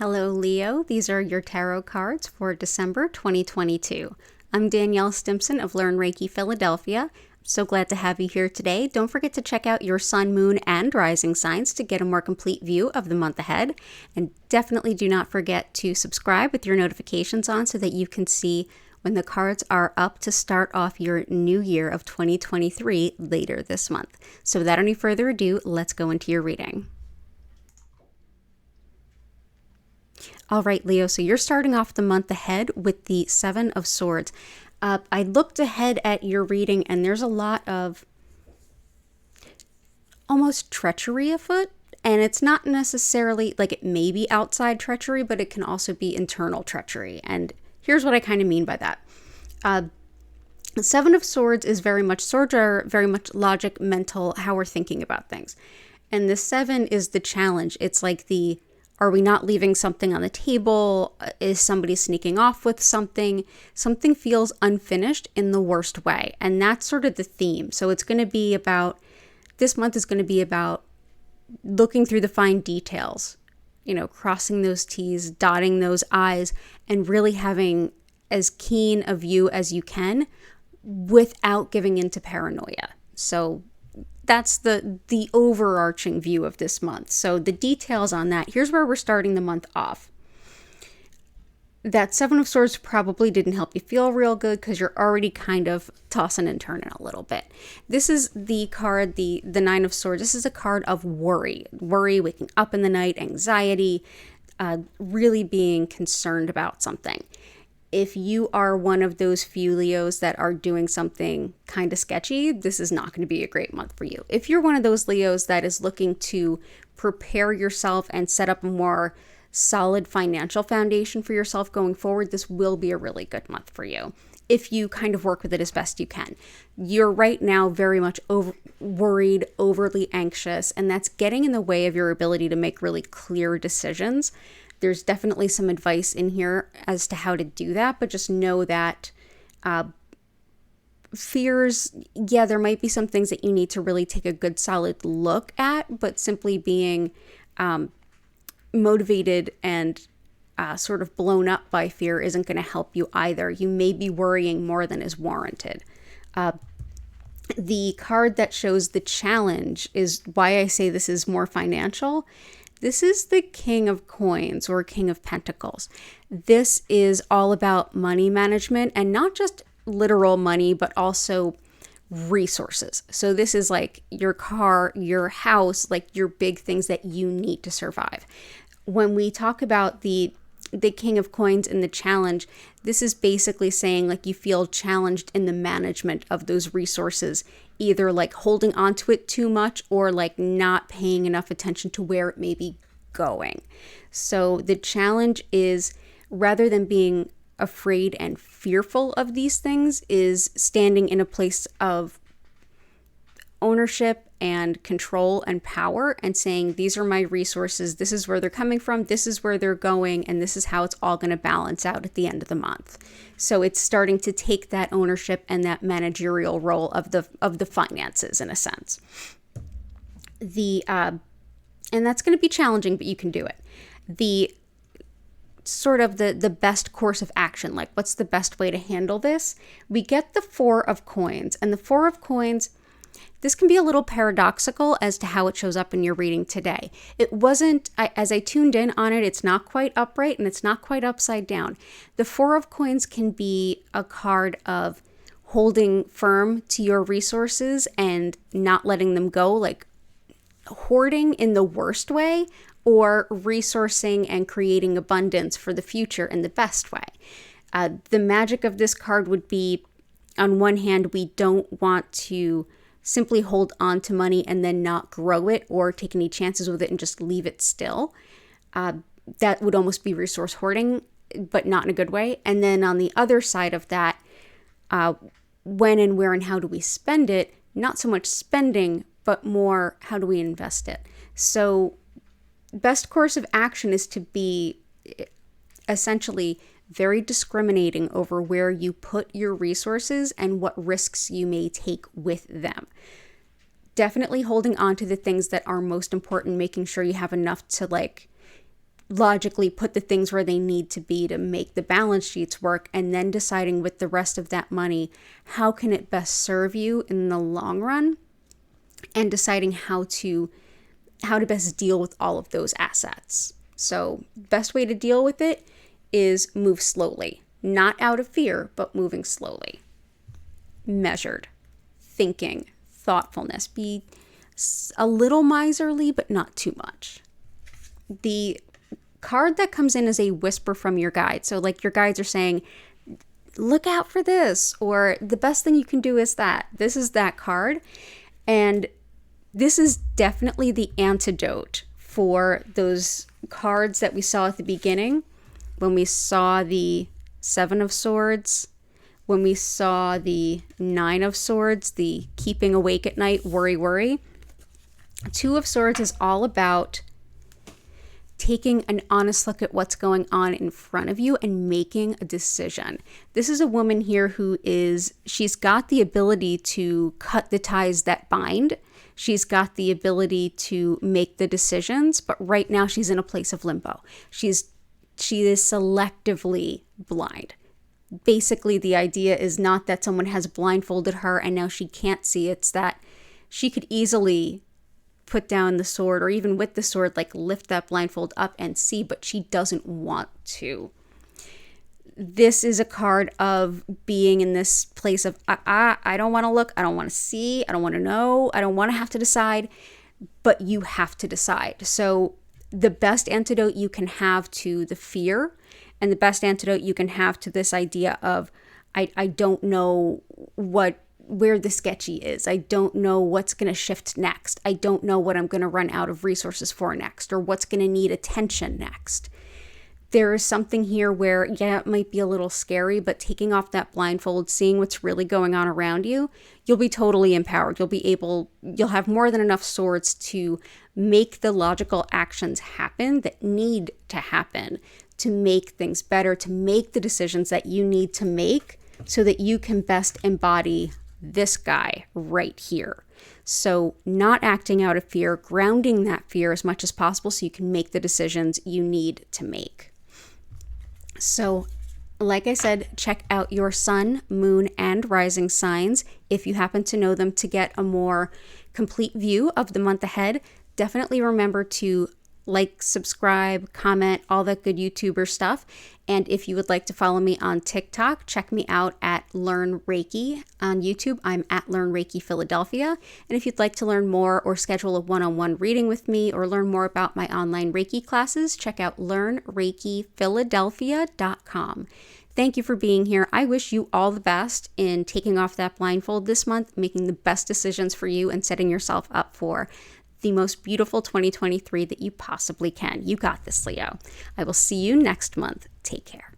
Hello, Leo. These are your tarot cards for December 2022. I'm DanielleStimpson of Learn Reiki Philadelphia. So glad to have you here today. Don't forget to check out your sun, moon, and rising signs to get a more complete view of the month ahead. And definitely do not forget to subscribe with your notifications on so that you can see when the cards are up to start off your new year of 2023 later this month. So without any further ado, let's go into your reading. All right, Leo, so you're starting off the month ahead with the Seven of Swords. I looked ahead at your reading and there's a lot of almost treachery afoot. And it's not necessarily, like, it may be outside treachery, but it can also be internal treachery. And here's what I kind of mean by that. The Seven of Swords is swords are very much logic, mental, how we're thinking about things. And the seven is the challenge. It's like are we not leaving something on the table? Is somebody sneaking off with something? Something feels unfinished in the worst way. And that's sort of the theme. So it's going to be this month is going to be about looking through the fine details, crossing those T's, dotting those I's, and really having as keen a view as you can without giving into paranoia. So that's the overarching view of this month. So the details on that, here's where we're starting the month off. That Seven of Swords probably didn't help you feel real good because you're already kind of tossing and turning a little bit. This is the card, the Nine of Swords. This is a card of worry, waking up in the night, anxiety, really being concerned about something. If you are one of those few Leos that are doing something kind of sketchy, this is not going to be a great month for you. If you're one of those Leos that is looking to prepare yourself and set up a more solid financial foundation for yourself going forward, this will be a really good month for you if you kind of work with it as best you can. You're right now very much worried, overly anxious, and that's getting in the way of your ability to make really clear decisions. There's definitely some advice in here as to how to do that, but just know that fears, there might be some things that you need to really take a good solid look at, but simply being motivated and sort of blown up by fear isn't going to help you either. You may be worrying more than is warranted. The card that shows the challenge is why I say this is more financial. This is the King of Coins or King of Pentacles. This is all about money management, and not just literal money, but also resources. So this is like your car, your house, like your big things that you need to survive. When we talk about the King of Coins and the challenge, this is basically saying like you feel challenged in the management of those resources, either like holding onto it too much or like not paying enough attention to where it may be going. So the challenge is, rather than being afraid and fearful of these things, is standing in a place of ownership and control and power and saying, these are my resources, this is where they're coming from, this is where they're going, and this is how it's all going to balance out at the end of the month. So it's starting to take that ownership and that managerial role of the finances in a sense. And that's going to be challenging, but you can do it. The sort of the best course of action, like what's the best way to handle this? We get the Four of Coins, and the Four of Coins, this can be a little paradoxical as to how it shows up in your reading today. It wasn't, as I tuned in on it, it's not quite upright and it's not quite upside down. The Four of Coins can be a card of holding firm to your resources and not letting them go, like hoarding in the worst way, or resourcing and creating abundance for the future in the best way. The magic of this card would be, on one hand, we don't want to simply hold on to money and then not grow it or take any chances with it and just leave it still. That would almost be resource hoarding, but not in a good way. And then on the other side of that, when and where and how do we spend it? Not so much spending, but more how do we invest it? So best course of action is to be essentially very discriminating over where you put your resources and what risks you may take with them. Definitely holding on to the things that are most important, making sure you have enough to logically put the things where they need to be to make the balance sheets work, and then deciding with the rest of that money, how can it best serve you in the long run, and deciding how to best deal with all of those assets. So best way to deal with it is move slowly, not out of fear, but moving slowly. Measured, thinking, thoughtfulness. Be a little miserly, but not too much. The card that comes in is a whisper from your guide. So like your guides are saying, look out for this, or the best thing you can do is that. This is that card. And this is definitely the antidote for those cards that we saw at the beginning, when we saw the Seven of Swords, when we saw the Nine of Swords, the keeping awake at night, worry. Two of Swords is all about taking an honest look at what's going on in front of you and making a decision. This is a woman here she's got the ability to cut the ties that bind. She's got the ability to make the decisions, but right now she's in a place of limbo. She is selectively blind. Basically, the idea is not that someone has blindfolded her and now she can't see. It's that she could easily put down the sword, or even with the sword, like lift that blindfold up and see, but she doesn't want to. This is a card of being in this place of, I don't want to look, I don't want to see, I don't want to know, I don't want to have to decide, but you have to decide. So the best antidote you can have to the fear, and the best antidote you can have to this idea of, I don't know where the sketchy is. I don't know what's going to shift next. I don't know what I'm going to run out of resources for next, or what's going to need attention next. There is something here where, yeah, it might be a little scary, but taking off that blindfold, seeing what's really going on around you, you'll be totally empowered. You'll have more than enough swords to make the logical actions happen that need to happen to make things better, to make the decisions that you need to make so that you can best embody this guy right here. So not acting out of fear, grounding that fear as much as possible so you can make the decisions you need to make. So like I said, check out your sun, moon, and rising signs if you happen to know them to get a more complete view of the month ahead. Definitely remember to like, subscribe, comment, all that good YouTuber stuff. And if you would like to follow me on TikTok, check me out at Learn Reiki on YouTube. I'm at Learn Reiki Philadelphia. And if you'd like to learn more or schedule a one-on-one reading with me or learn more about my online Reiki classes, check out LearnReikiPhiladelphia.com. Thank you for being here. I wish you all the best in taking off that blindfold this month, making the best decisions for you, and setting yourself up for the most beautiful 2023 that you possibly can. You got this, Leo. I will see you next month. Take care.